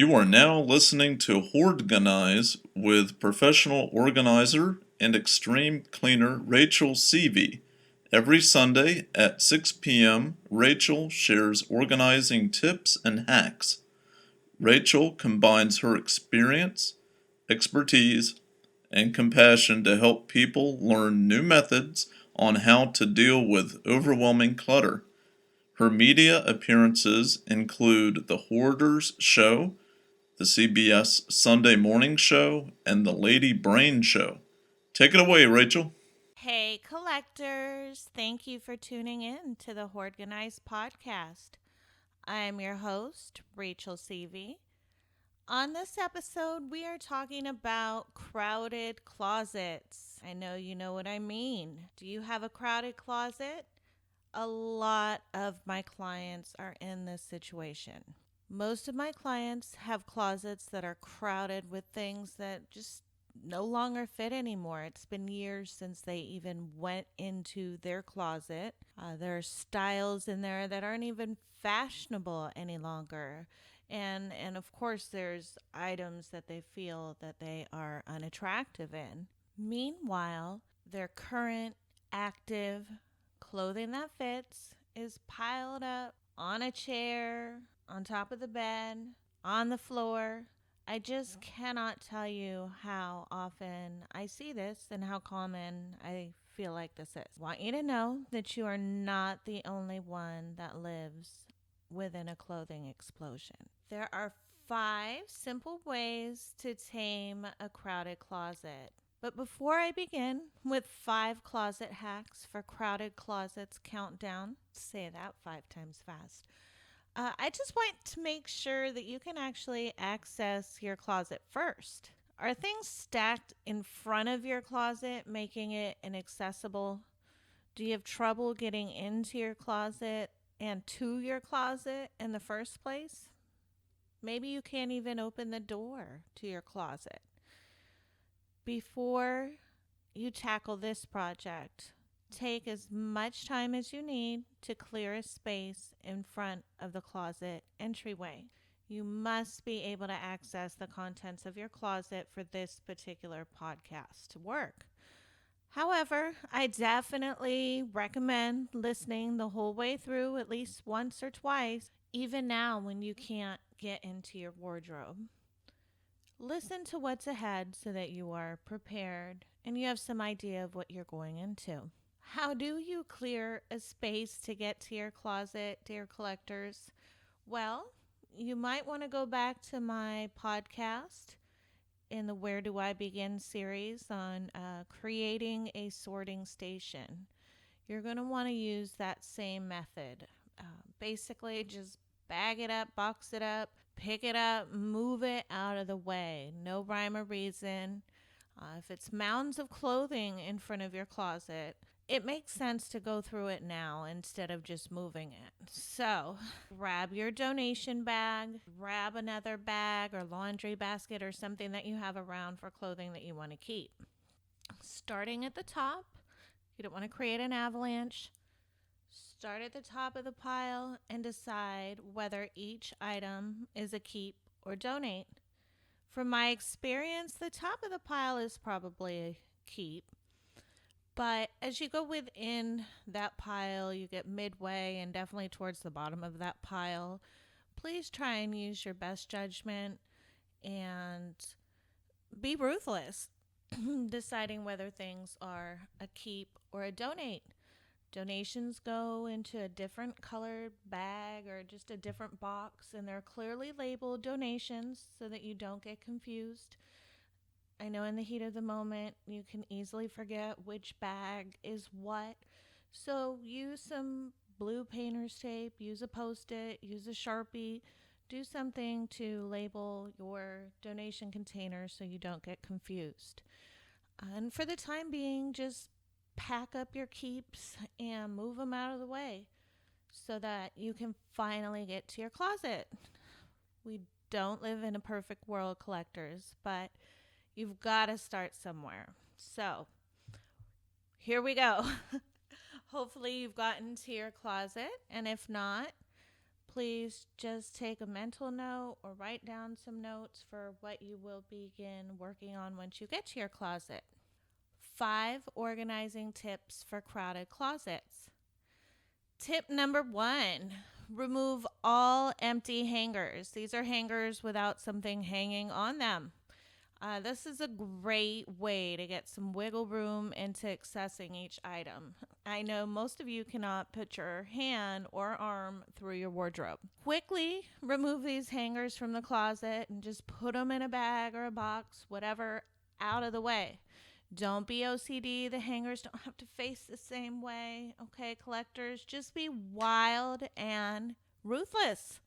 You are now listening to Hoardganize with professional organizer and extreme cleaner Rachel Seavey. Every Sunday at 6 p.m., Rachel shares organizing tips and hacks. Rachel combines her experience, expertise, and compassion to help people learn new methods on how to deal with overwhelming clutter. Her media appearances include The Hoarders Show, the CBS Sunday Morning Show, and the Lady Brain Show. Take it away, Rachel. Hey, collectors. Thank you for tuning in to the Hoardganize podcast. I'm your host, Rachel Seavey. On this episode, we are talking about crowded closets. I know you know what I mean. Do you have a crowded closet? A lot of my clients are in this situation. Most of my clients have closets that are crowded with things that just no longer fit anymore. It's been years since they even went into their closet. There are styles in there that aren't even fashionable any longer. And of course there's items that they feel that they are unattractive in. Meanwhile, their current active clothing that fits is piled up on a chair, on top of the bed, on the floor. I just cannot tell you how often I see this and how common I feel like this is. I want you to know that you are not the only one that lives within a clothing explosion. There are 5 simple ways to tame a crowded closet. But before I begin with 5 closet hacks for crowded closets countdown, say that 5 times fast. I just want to make sure that you can actually access your closet first. Are things stacked in front of your closet, making it inaccessible? Do you have trouble getting into your closet and to your closet in the first place? Maybe you can't even open the door to your closet. Before you tackle this project, take as much time as you need to clear a space in front of the closet entryway. You must be able to access the contents of your closet for this particular podcast to work. However, I definitely recommend listening the whole way through at least once or twice, even now when you can't get into your wardrobe. Listen to what's ahead so that you are prepared and you have some idea of what you're going into. How do you clear a space to get to your closet, dear collectors? Well, you might want to go back to my podcast in the Where Do I Begin series on creating a sorting station. You're going to want to use that same method. Basically, just bag it up, box it up, pick it up, move it out of the way. No rhyme or reason. If it's mounds of clothing in front of your closet, it makes sense to go through it now instead of just moving it. So, grab your donation bag, grab another bag or laundry basket or something that you have around for clothing that you want to keep. Starting at the top, you don't want to create an avalanche. Start at the top of the pile and decide whether each item is a keep or donate. From my experience, the top of the pile is probably a keep. But as you go within that pile, you get midway and definitely towards the bottom of that pile. Please try and use your best judgment and be ruthless, deciding whether things are a keep or a donate. Donations go into a different colored bag or just a different box, and they're clearly labeled donations so that you don't get confused. I know in the heat of the moment, you can easily forget which bag is what. So use some blue painter's tape, use a post-it, use a Sharpie. Do something to label your donation container so you don't get confused. And for the time being, just pack up your keeps and move them out of the way so that you can finally get to your closet. We don't live in a perfect world, collectors, but you've got to start somewhere. So, here we go. Hopefully, you've gotten to your closet, and if not, please just take a mental note or write down some notes for what you will begin working on once you get to your closet. 5 organizing tips for crowded closets. Tip number 1, remove all empty hangers. These are hangers without something hanging on them. This is a great way to get some wiggle room into accessing each item. I know most of you cannot put your hand or arm through your wardrobe. Quickly remove these hangers from the closet and just put them in a bag or a box, whatever, out of the way. Don't be OCD. The hangers don't have to face the same way. Okay, collectors, just be wild and ruthless.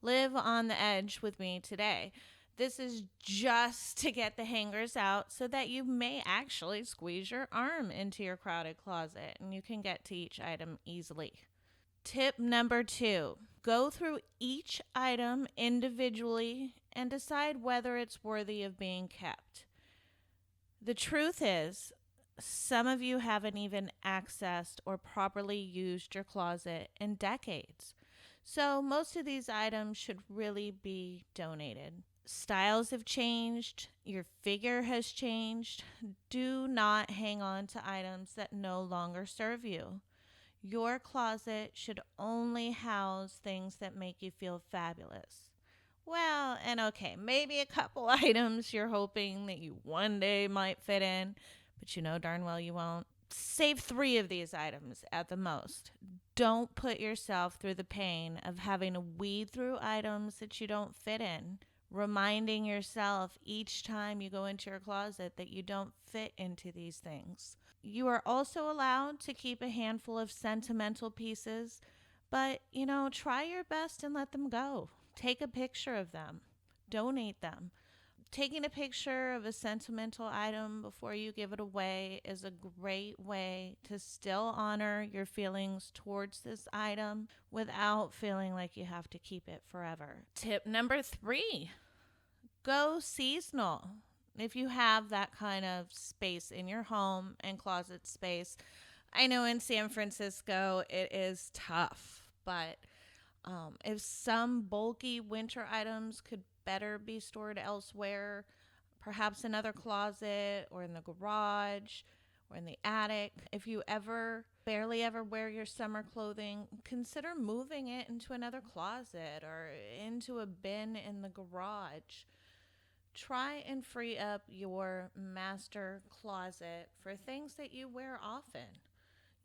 Live on the edge with me today. This is just to get the hangers out so that you may actually squeeze your arm into your crowded closet and you can get to each item easily. Tip number 2, go through each item individually and decide whether it's worthy of being kept. The truth is, some of you haven't even accessed or properly used your closet in decades. So most of these items should really be donated. Styles have changed, your figure has changed. Do not hang on to items that no longer serve you. Your closet should only house things that make you feel fabulous. Well, and okay, maybe a couple items you're hoping that you one day might fit in, but you know darn well you won't. Save 3 of these items at the most. Don't put yourself through the pain of having to weed through items that you don't fit in, reminding yourself each time you go into your closet that you don't fit into these things. You are also allowed to keep a handful of sentimental pieces, but try your best and let them go. Take a picture of them, donate them. Taking a picture of a sentimental item before you give it away is a great way to still honor your feelings towards this item without feeling like you have to keep it forever. Tip number 3, go seasonal. If you have that kind of space in your home and closet space, I know in San Francisco it is tough, but if some bulky winter items could better be stored elsewhere, perhaps another closet or in the garage or in the attic. If you ever barely ever wear your summer clothing, consider moving it into another closet or into a bin in the garage. Try and free up your master closet for things that you wear often.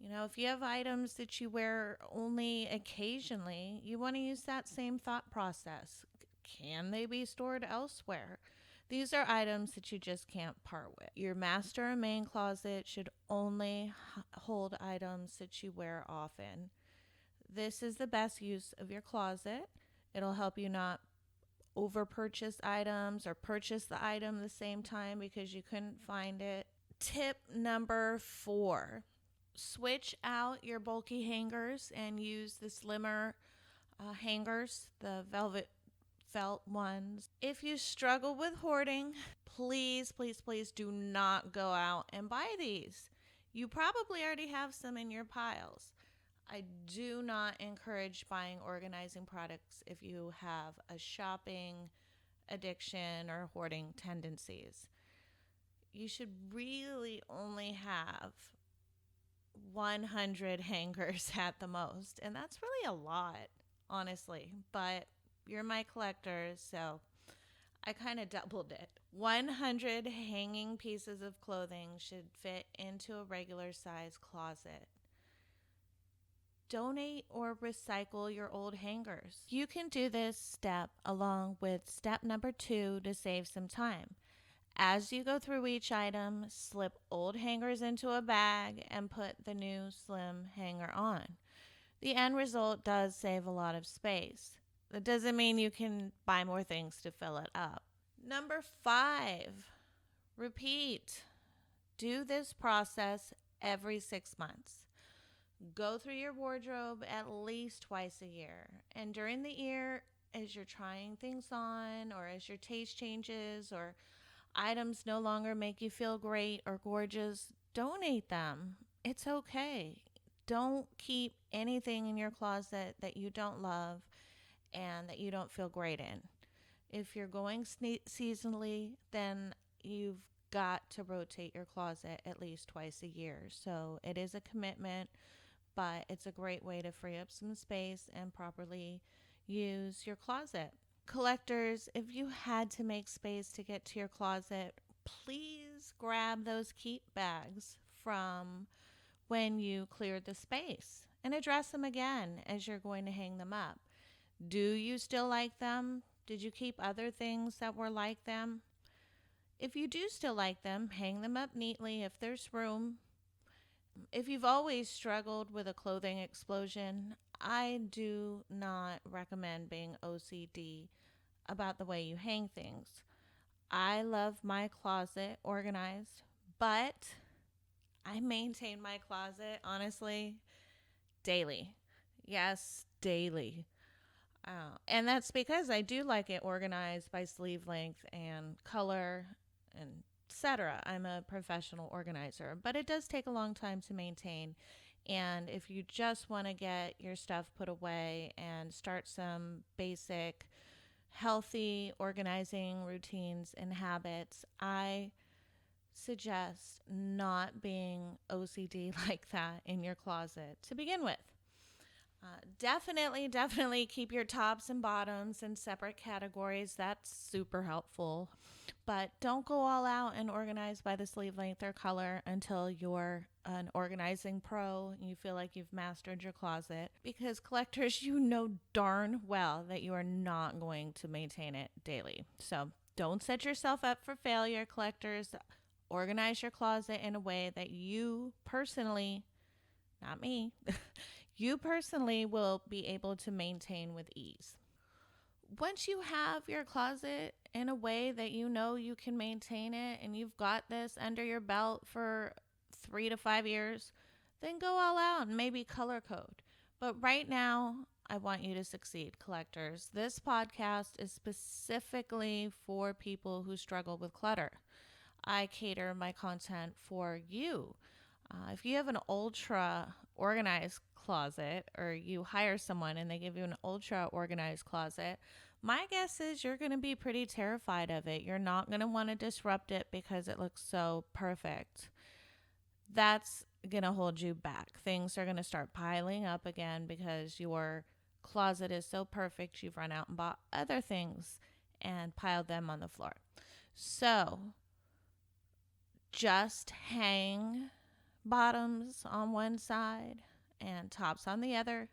If you have items that you wear only occasionally, you want to use that same thought process. Can they be stored elsewhere? These are items that you just can't part with. Your master and main closet should only hold items that you wear often. This is the best use of your closet. It'll help you not over purchase items or purchase the item the same time because you couldn't find it. Tip number 4, switch out your bulky hangers and use the slimmer hangers, the velvet felt ones. If you struggle with hoarding, please, please, please do not go out and buy these. You probably already have some in your piles. I do not encourage buying organizing products if you have a shopping addiction or hoarding tendencies. You should really only have 100 hangers at the most, and that's really a lot, honestly, but you're my collector, so I kind of doubled it. 100 hanging pieces of clothing should fit into a regular size closet. Donate or recycle your old hangers. You can do this step along with step number 2 to save some time. As you go through each item, slip old hangers into a bag and put the new slim hanger on. The end result does save a lot of space. That doesn't mean you can buy more things to fill it up. Number 5, repeat. Do this process every 6 months. Go through your wardrobe at least twice a year. And during the year, as you're trying things on or as your taste changes or items no longer make you feel great or gorgeous, donate them. It's okay. Don't keep anything in your closet that you don't love. and that you don't feel great in. If you're going seasonally, then you've got to rotate your closet at least twice a year. So it is a commitment, but it's a great way to free up some space and properly use your closet. Collectors, if you had to make space to get to your closet, please grab those keep bags from when you cleared the space and address them again as you're going to hang them up. Do you still like them? Did you keep other things that were like them? If you do still like them, hang them up neatly if there's room. If you've always struggled with a clothing explosion, I do not recommend being OCD about the way you hang things. I love my closet organized, but I maintain my closet, honestly, daily. Yes, daily. And that's because I do like it organized by sleeve length and color and etc. I'm a professional organizer, but it does take a long time to maintain. And if you just want to get your stuff put away and start some basic healthy organizing routines and habits, I suggest not being OCD like that in your closet to begin with. Definitely keep your tops and bottoms in separate categories. That's super helpful. But don't go all out and organize by the sleeve length or color until you're an organizing pro and you feel like you've mastered your closet. Because collectors, you know darn well that you are not going to maintain it daily. So don't set yourself up for failure, collectors. Organize your closet in a way that you personally, not me, you personally will be able to maintain with ease. Once you have your closet in a way that you know you can maintain it and you've got this under your belt for 3 to 5 years, then go all out and maybe color code. But right now, I want you to succeed, collectors. This podcast is specifically for people who struggle with clutter. I cater my content for you. If you have an ultra organized closet or you hire someone and they give you an ultra organized closet, my guess is you're going to be pretty terrified of it. You're not going to want to disrupt it because it looks so perfect. That's going to hold you back. Things are going to start piling up again because your closet is so perfect you've run out and bought other things and piled them on the floor. So just hang bottoms on one side and tops on the other.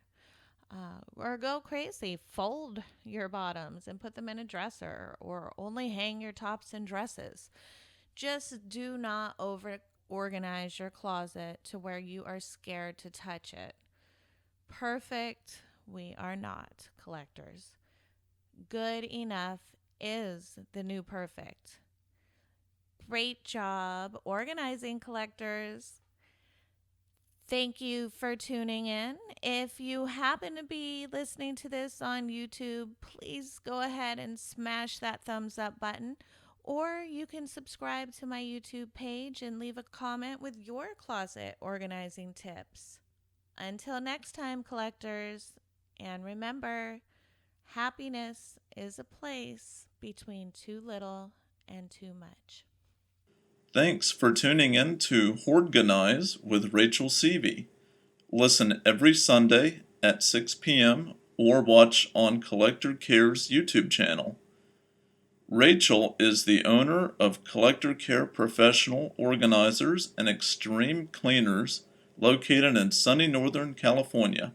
Or go crazy. Fold your bottoms and put them in a dresser, or only hang your tops in dresses. Just do not over organize your closet to where you are scared to touch it. Perfect, we are not, collectors. Good enough is the new perfect. Great job organizing, collectors. Thank you for tuning in. If you happen to be listening to this on YouTube, please go ahead and smash that thumbs up button. Or you can subscribe to my YouTube page and leave a comment with your closet organizing tips. Until next time, collectors, and remember, happiness is a place between too little and too much. Thanks for tuning in to Hoardganize with Rachel Seavey. Listen every Sunday at 6 p.m. or watch on Collector Care's YouTube channel. Rachel is the owner of Collector Care Professional Organizers and Extreme Cleaners located in sunny Northern California.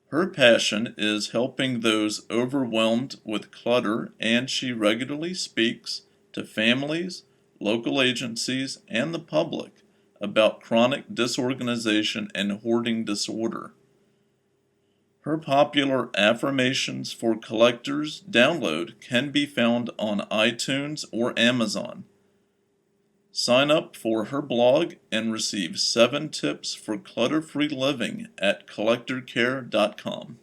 Her passion is helping those overwhelmed with clutter, and she regularly speaks to families, local agencies, and the public about chronic disorganization and hoarding disorder. Her popular Affirmations for Collectors download can be found on iTunes or Amazon. Sign up for her blog and receive 7 tips for clutter-free living at collectorcare.com.